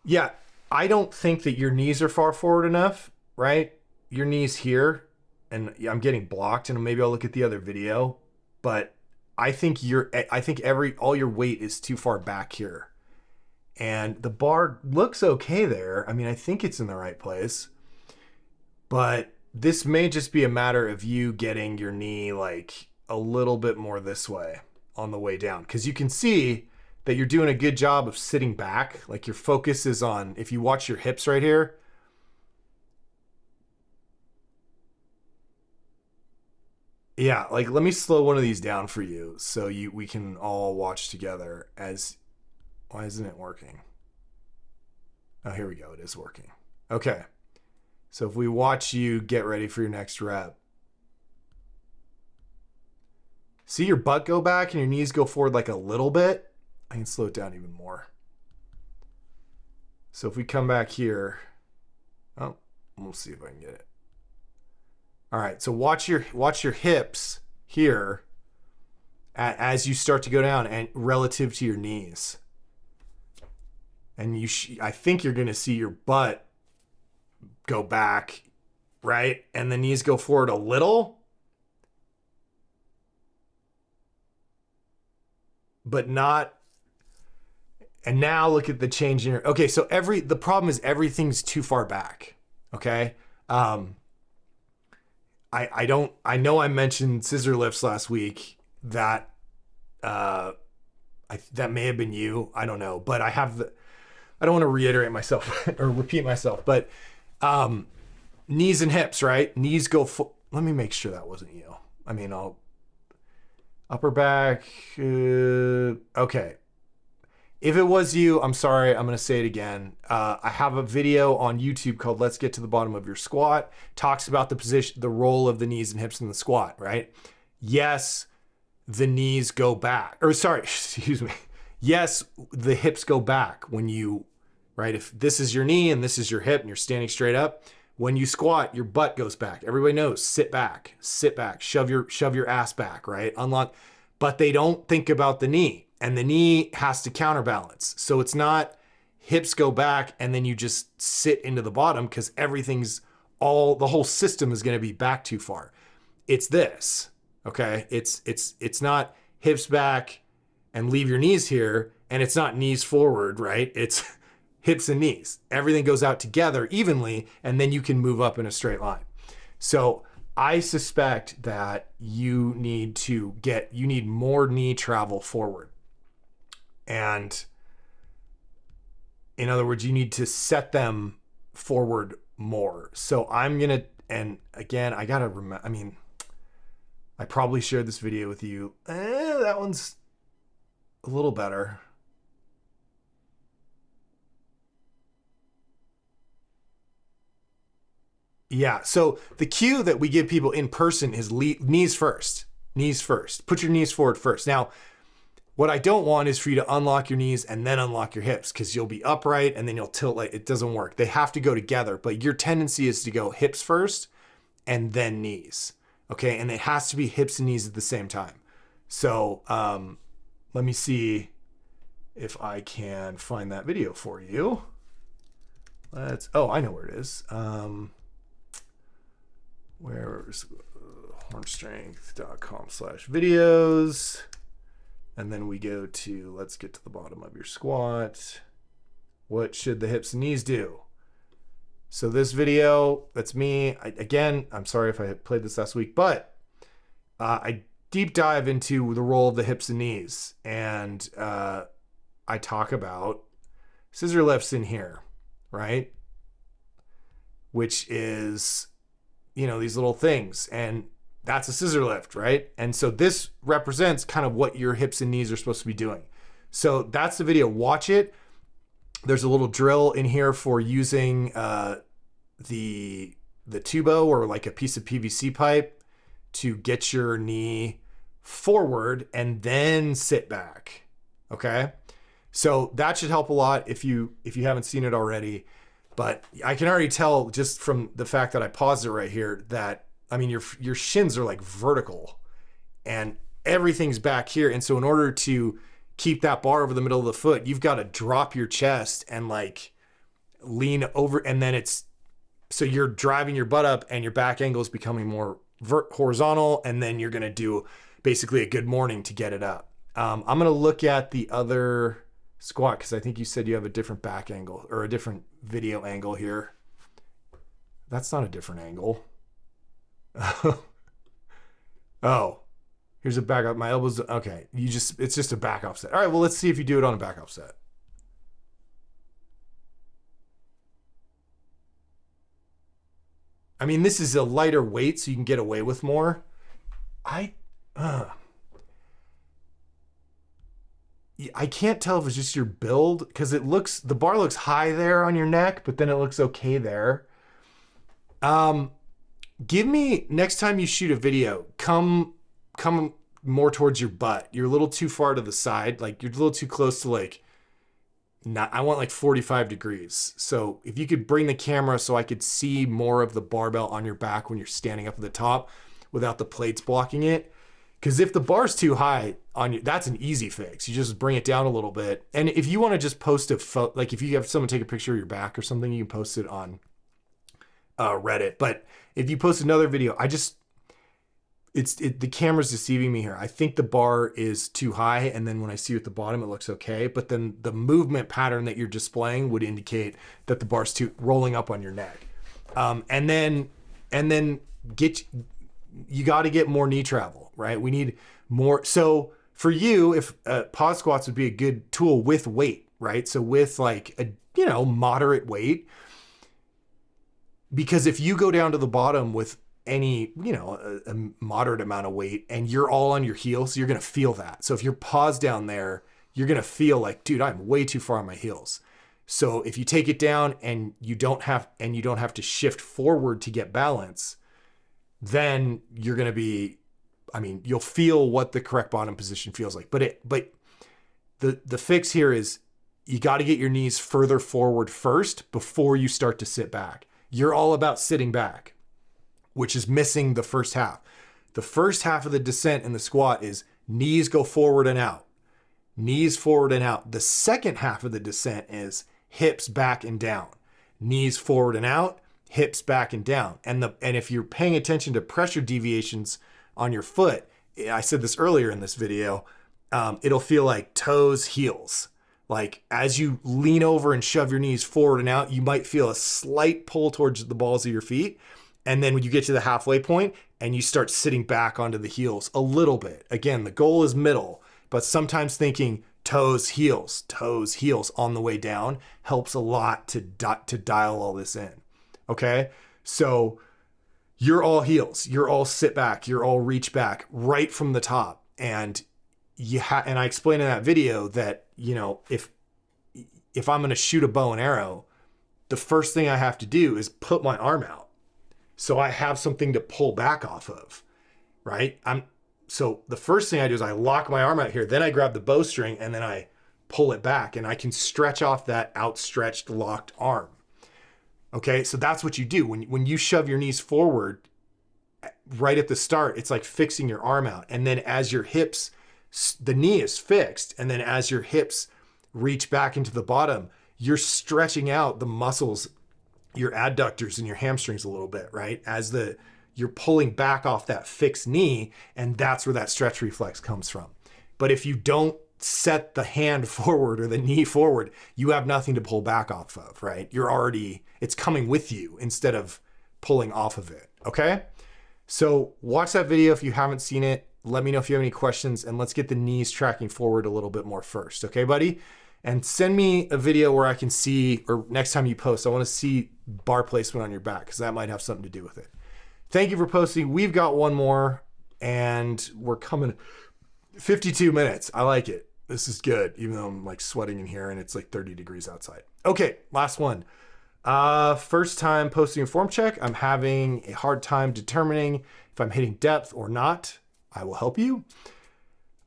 Yeah, I don't think that your knees are far forward enough, right? Your knees here, and I'm getting blocked, and maybe I'll look at the other video, but I think all your weight is too far back here. And the bar looks okay there. I mean, I think it's in the right place, but this may just be a matter of you getting your knee like a little bit more this way on the way down. Because you can see that you're doing a good job of sitting back. Like, your focus is on, if you watch your hips right here, yeah, like, let me slow one of these down for you so we can all watch together. Why isn't it working? Oh, here we go. It is working. Okay. So if we watch you get ready for your next rep, see your butt go back and your knees go forward like a little bit. I can slow it down even more. So if we come back here, oh, we'll see if I can get it. All right, so watch your hips here as you start to go down and relative to your knees. And I think you're going to see your butt go back, right? And the knees go forward a little, but not. And now look at the change in your, okay, so the problem is everything's too far back, okay? I know I mentioned scissor lifts last week that that may have been you. I don't know, but I don't want to reiterate myself or repeat myself, but knees and hips, right? Knees go let me make sure that wasn't you. I mean, Upper back. Okay. If it was you, I'm sorry. I'm going to say it again. I have a video on YouTube called Let's Get to the Bottom of Your Squat. Talks about the position, the role of the knees and hips in the squat, right? Yes, the knees go back. Or sorry, excuse me. Yes, the hips go back when you, right? If this is your knee and this is your hip and you're standing straight up, when you squat, your butt goes back. Everybody knows, sit back, shove your ass back, right? Unlock, but they don't think about the knee, and the knee has to counterbalance. So it's not hips go back and then you just sit into the bottom because the whole system is going to be back too far. It's this, okay? It's not hips back and leave your knees here, and it's not knees forward, right? It's hips and knees. Everything goes out together evenly, and then you can move up in a straight line. So I suspect that you need more knee travel forward. And in other words, you need to set them forward more. So and again, I gotta remember, I probably shared this video with you. That one's a little better. Yeah, so the cue that we give people in person is knees first. Knees first. Put your knees forward first. Now, what I don't want is for you to unlock your knees and then unlock your hips, because you'll be upright and then you'll tilt. Like, it doesn't work. They have to go together, but your tendency is to go hips first and then knees. Okay, and it has to be hips and knees at the same time. So let me see if I can find that video for you. I know where it is. Where's hornstrength.com/videos. And then we go to, let's get to the bottom of your squat. What should the hips and knees do? So this video, that's me. I'm sorry if I played this last week, but I deep dive into the role of the hips and knees. And I talk about scissor lifts in here, right? Which is, these little things. And that's a scissor lift, right? And so this represents kind of what your hips and knees are supposed to be doing. So that's the video. Watch it. There's a little drill in here for using the tubo or like a piece of PVC pipe to get your knee forward and then sit back. Okay. So that should help a lot if you haven't seen it already. But I can already tell just from the fact that I paused it right here that, your shins are like vertical and everything's back here. And so in order to keep that bar over the middle of the foot, you've got to drop your chest and like lean over. And then so you're driving your butt up and your back angle is becoming more horizontal. And then you're going to do basically a good morning to get it up. I'm going to look at the other squat because I think you said you have a different back angle or a different video angle here. That's not a different angle. Oh, here's a back up. My elbows. Okay. It's just a back offset. All right. Well, let's see if you do it on a back offset. This is a lighter weight, so you can get away with more. I can't tell if it's just your build because the bar looks high there on your neck, but then it looks okay there. Give me, next time you shoot a video, come more towards your butt. You're a little too far to the side. Like you're a little too close to I want like 45 degrees. So if you could bring the camera so I could see more of the barbell on your back when you're standing up at the top without the plates blocking it. Because if the bar's too high on you, that's an easy fix. You just bring it down a little bit. And if you want to just post like if you have someone take a picture of your back or something, you can post it on Reddit. But if you post another video, the camera's deceiving me here. I think the bar is too high, and then when I see you at the bottom, it looks okay. But then the movement pattern that you're displaying would indicate that the bar's too rolling up on your neck. And then you got to get more knee travel, right? We need more. So for you, if pause squats would be a good tool with weight, right? So with like a moderate weight. Because if you go down to the bottom with any, a moderate amount of weight and you're all on your heels, you're going to feel that. So if your paw's down there, you're going to feel like, dude, I'm way too far on my heels. So if you take it down and you don't have to shift forward to get balance, then you're going to be, you'll feel what the correct bottom position feels like. But the fix here is you got to get your knees further forward first before you start to sit back. You're all about sitting back, which is missing the first half. The first half of the descent in the squat is knees go forward and out. Knees forward and out. The second half of the descent is hips back and down. Knees forward and out, hips back and down. And if you're paying attention to pressure deviations on your foot, I said this earlier in this video, it'll feel like toes, heels. Like as you lean over and shove your knees forward and out, you might feel a slight pull towards the balls of your feet. And then when you get to the halfway point and you start sitting back onto the heels a little bit. Again, the goal is middle, but sometimes thinking toes, heels on the way down helps a lot to dial all this in. Okay. So you're all heels, you're all sit back, you're all reach back right from the top. And and I explained in that video that, if I'm going to shoot a bow and arrow, the first thing I have to do is put my arm out. So I have something to pull back off of, right? So the first thing I do is I lock my arm out here, then I grab the bowstring and then I pull it back and I can stretch off that outstretched locked arm. Okay, so that's what you do. When you shove your knees forward right at the start, it's like fixing your arm out. And then as your hips, the knee is fixed. And then as your hips reach back into the bottom, you're stretching out the muscles, your adductors and your hamstrings a little bit, right? You're pulling back off that fixed knee, and that's where that stretch reflex comes from. But if you don't set the hand forward or the knee forward, you have nothing to pull back off of, right? It's coming with you instead of pulling off of it, okay? So watch that video if you haven't seen it. Let me know if you have any questions, and let's get the knees tracking forward a little bit more first, okay, buddy? And send me a video where I can see, or next time you post, I want to see bar placement on your back because that might have something to do with it. Thank you for posting. We've got one more, and we're coming 52 minutes. I like it. This is good, even though I'm like sweating in here and it's like 30 degrees outside. Okay, last one. First time posting a form check. I'm having a hard time determining if I'm hitting depth or not. I will help you.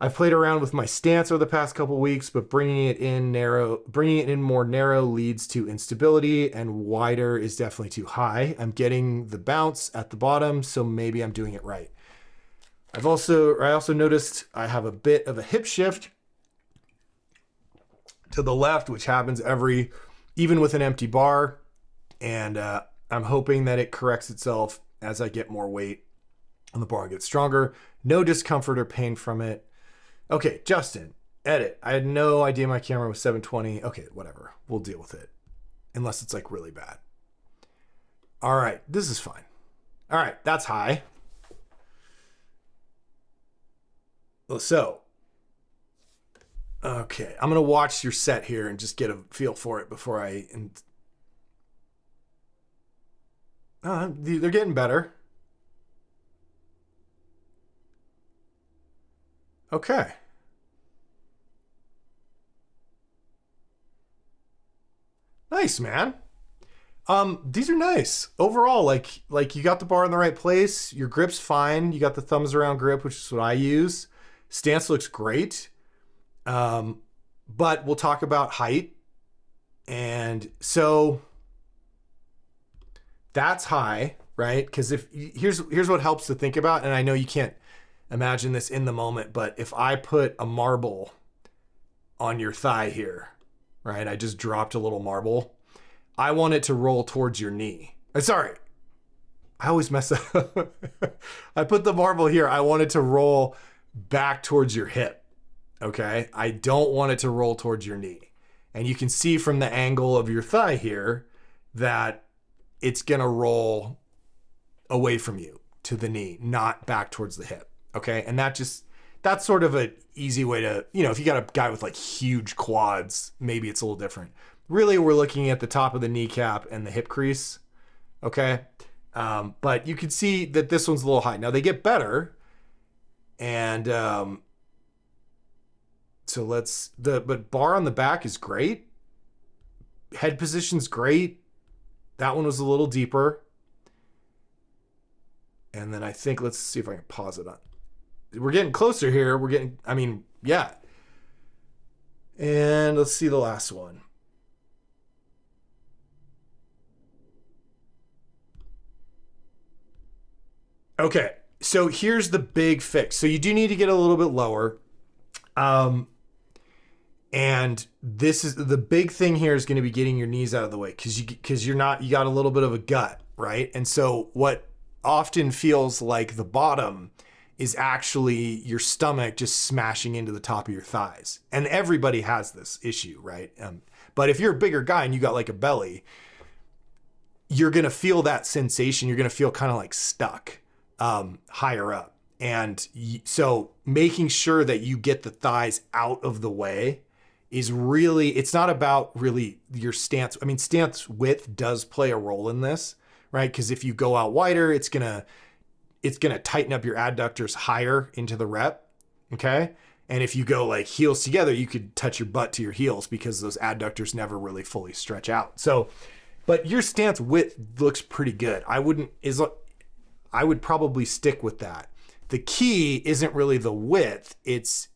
I've played around with my stance over the past couple weeks, but bringing it in more narrow leads to instability, and wider is definitely too high. I'm getting the bounce at the bottom, so maybe I'm doing it right. I also noticed I have a bit of a hip shift to the left, which happens even with an empty bar, and I'm hoping that it corrects itself as I get more weight on the bar and get stronger. No discomfort or pain from it. Okay, Justin, edit. I had no idea my camera was 720. Okay, whatever. We'll deal with it. Unless it's like really bad. All right, this is fine. All right, that's high. So, okay, I'm going to watch your set here and just get a feel for it before they're getting better. Okay. Nice, man. These are nice. Overall, like you got the bar in the right place. Your grip's fine. You got the thumbs around grip, which is what I use. Stance looks great. But we'll talk about height. And so that's high, right? Because here's what helps to think about, and I know you can't imagine this in the moment, but if I put a marble on your thigh here, right? I just dropped a little marble. I want it to roll towards your knee. Sorry, I always mess up. I put the marble here. I want it to roll back towards your hip, okay? I don't want it to roll towards your knee. And you can see from the angle of your thigh here that it's gonna roll away from you to the knee, not back towards the hip, okay? And that's sort of an easy way to, if you got a guy with like huge quads, maybe it's a little different. Really, we're looking at the top of the kneecap and the hip crease, okay? But you can see that this one's a little high. Now they get better. And so but bar on the back is great. Head position's great. That one was a little deeper. And then I think, let's see if I can pause it on. We're getting closer here. Yeah. And let's see the last one. Okay. So here's the big fix. So you do need to get a little bit lower. And this is the big thing here is going to be getting your knees out of the way because you got a little bit of a gut, right? And so what often feels like the bottom is actually your stomach just smashing into the top of your thighs. And everybody has this issue, right? But if you're a bigger guy and you got like a belly, you're going to feel that sensation. You're going to feel kind of like stuck higher up. And so making sure that you get the thighs out of the way is really, it's not about really your stance. I mean, stance width does play a role in this, right? Because if you go out wider, it's gonna tighten up your adductors higher into the rep, okay? And if you go like heels together, you could touch your butt to your heels because those adductors never really fully stretch out. So, but your stance width looks pretty good. I would probably stick with that. The key isn't really the width. It's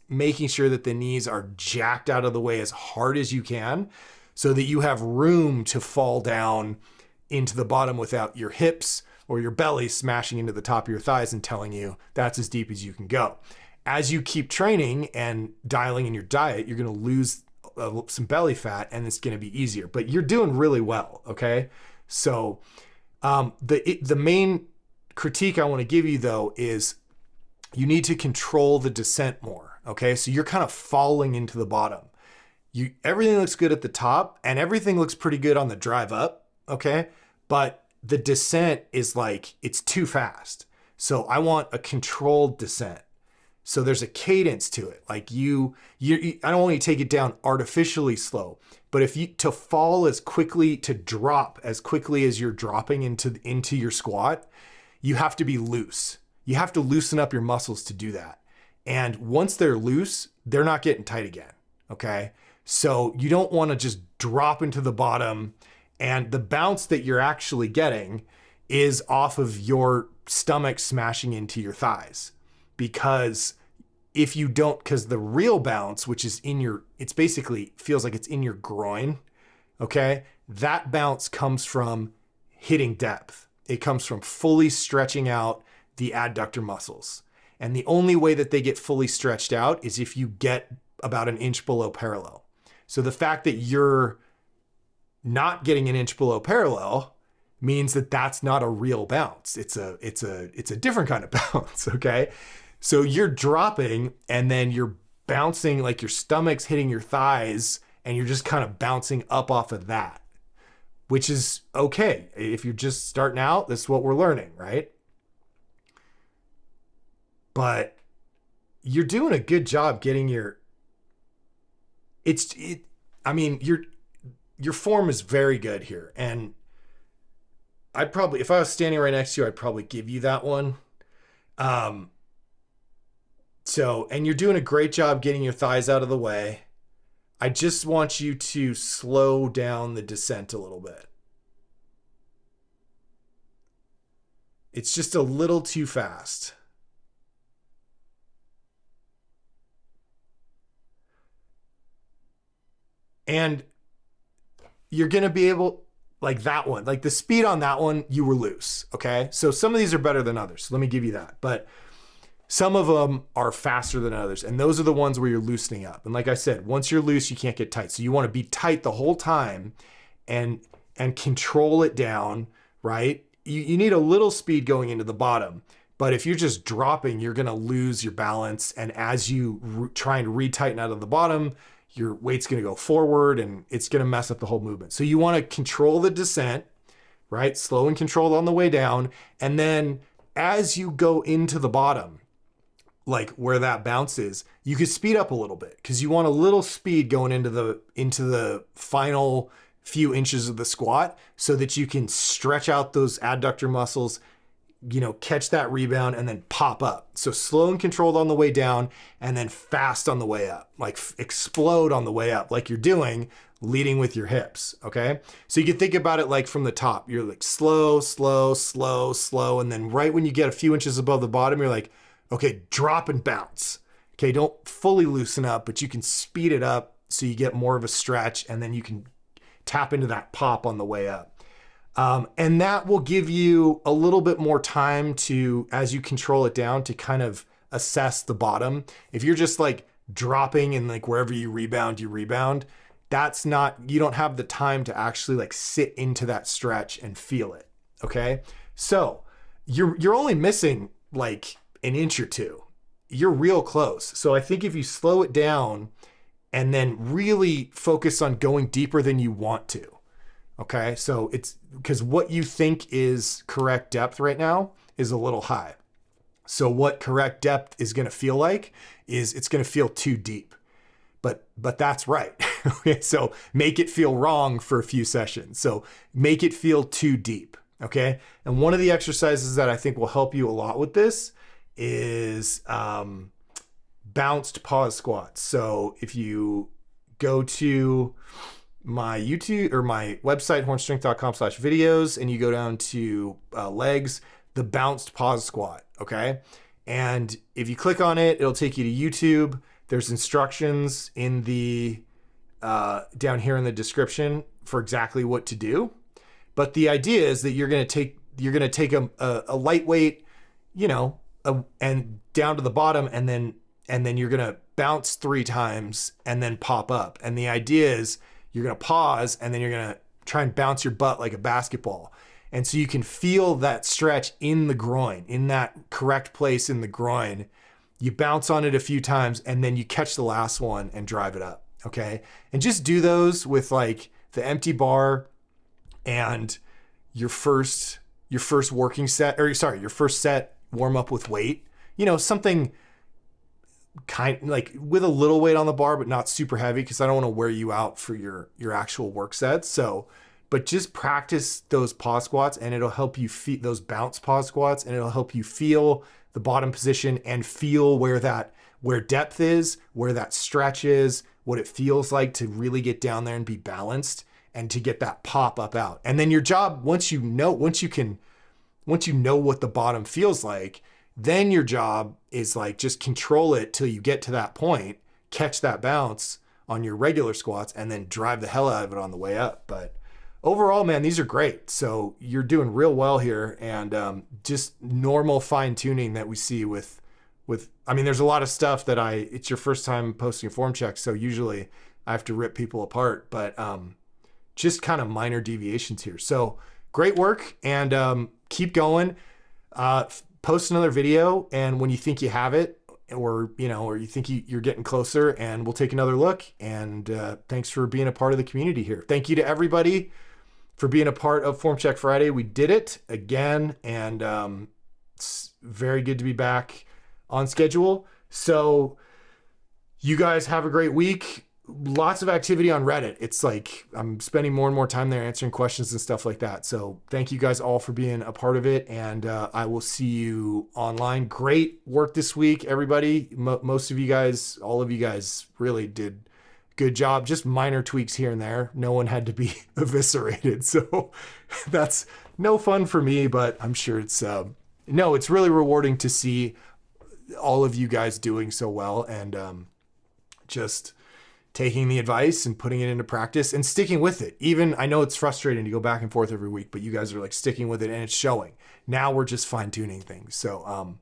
making sure that the knees are jacked out of the way as hard as you can so that you have room to fall down into the bottom without your hips or your belly smashing into the top of your thighs and telling you that's as deep as you can go. As you keep training and dialing in your diet, you're going to lose some belly fat and it's going to be easier, but you're doing really well. Okay. So, the main critique I want to give you though is you need to control the descent more. Okay. So you're kind of falling into the bottom. Everything looks good at the top and everything looks pretty good on the drive up. Okay. But the descent is like, it's too fast. So I want a controlled descent. So there's a cadence to it. Like I don't want you to take it down artificially slow, but to fall as quickly, to drop as quickly as you're dropping into your squat, you have to be loose. You have to loosen up your muscles to do that. And once they're loose, they're not getting tight again. Okay. So you don't want to just drop into the bottom, and the bounce that you're actually getting is off of your stomach smashing into your thighs. Because because the real bounce, which is it's basically feels like it's in your groin. Okay. That bounce comes from hitting depth. It comes from fully stretching out the adductor muscles. And the only way that they get fully stretched out is if you get about an inch below parallel. So the fact that you're not getting an inch below parallel means that that's not a real bounce. It's a different kind of bounce, okay? So you're dropping and then you're bouncing, like your stomach's hitting your thighs and you're just kind of bouncing up off of that, which is okay. If you're just starting out, that's what we're learning, right? But you're doing a good job getting your form is very good here. And I'd probably, if I was standing right next to you, I'd probably give you that one. And you're doing a great job getting your thighs out of the way. I just want you to slow down the descent a little bit. It's just a little too fast. And you're going to be able, like that one, like the speed on that one, you were loose. Okay. So some of these are better than others. So let me give you that. But some of them are faster than others. And those are the ones where you're loosening up. And like I said, once you're loose, you can't get tight. So you want to be tight the whole time and control it down, right? You need a little speed going into the bottom. But if you're just dropping, you're going to lose your balance. And as you try and retighten out of the bottom, your weight's going to go forward and it's going to mess up the whole movement. So you want to control the descent, right? Slow and controlled on the way down. And then as you go into the bottom, like where that bounce is, you could speed up a little bit because you want a little speed going into the final few inches of the squat so that you can stretch out those adductor muscles, you know, catch that rebound and then pop up. So slow and controlled on the way down and then fast on the way up, like explode on the way up, like you're doing, leading with your hips. Okay. So you can think about it like from the top, you're like slow, slow, slow, slow. And then right when you get a few inches above the bottom, you're like, okay, drop and bounce. Okay. Don't fully loosen up, but you can speed it up so you get more of a stretch and then you can tap into that pop on the way up. And that will give you a little bit more time to, as you control it down, to kind of assess the bottom. If you're just like dropping and like wherever you rebound, that's not, you don't have the time to actually like sit into that stretch and feel it. Okay. So you're only missing like an inch or two. You're real close. So I think if you slow it down and then really focus on going deeper than you want to. Okay. So it's because what you think is correct depth right now is a little high. So what correct depth is going to feel like is it's going to feel too deep, but that's right. Okay. So make it feel wrong for a few sessions. So make it feel too deep. Okay. And one of the exercises that I think will help you a lot with this is, bounced pause squats. So if you go to my YouTube or my website, hornstrength.com/videos, and you go down to legs, the bounced pause squat. Okay. And if you click on it, it'll take you to YouTube. There's instructions in the, down here in the description for exactly what to do. But the idea is that you're going to take a lightweight, you know, and down to the bottom, and then you're going to bounce 3 times and then pop up. And the idea is you're going to pause and then you're going to try and bounce your butt like a basketball. And so you can feel that stretch in the groin, in that correct place in the groin. You bounce on it a few times and then you catch the last one and drive it up. Okay. And just do those with like the empty bar and your first working set, or sorry, your first set warm up with weight, you know, something kind like with a little weight on the bar, but not super heavy, because I don't want to wear you out for your actual work sets. So, but just practice those pause squats and it'll help you feel those bounce pause squats, and it'll help you feel the bottom position and feel where depth is, where that stretch is, what it feels like to really get down there and be balanced and to get that pop up out. And then your job, once you know what the bottom feels like, then your job is like just control it till you get to that point, catch that bounce on your regular squats, and then drive the hell out of it on the way up. But overall, man, these are great. So you're doing real well here, and just normal fine tuning that we see with, I mean, there's a lot of stuff that it's your first time posting a form check. So usually I have to rip people apart, but just kind of minor deviations here. So great work, and keep going. Post another video, and when you think you have it, or you think you're getting closer, and we'll take another look. And thanks for being a part of the community here. Thank you to everybody for being a part of Form Check Friday. We did it again, and it's very good to be back on schedule. So you guys have a great week. Lots of activity on Reddit. It's like I'm spending more and more time there answering questions and stuff like that. So thank you guys all for being a part of it. And I will see you online. Great work this week, everybody. Most of you guys, all of you guys really did a good job. Just minor tweaks here and there. No one had to be eviscerated. So that's no fun for me, but I'm sure it's really rewarding to see all of you guys doing so well, and just taking the advice and putting it into practice and sticking with it. Even I know it's frustrating to go back and forth every week, but you guys are like sticking with it, and it's showing. Now we're just fine tuning things. So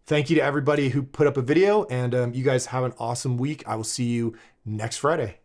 thank you to everybody who put up a video, and you guys have an awesome week. I will see you next Friday.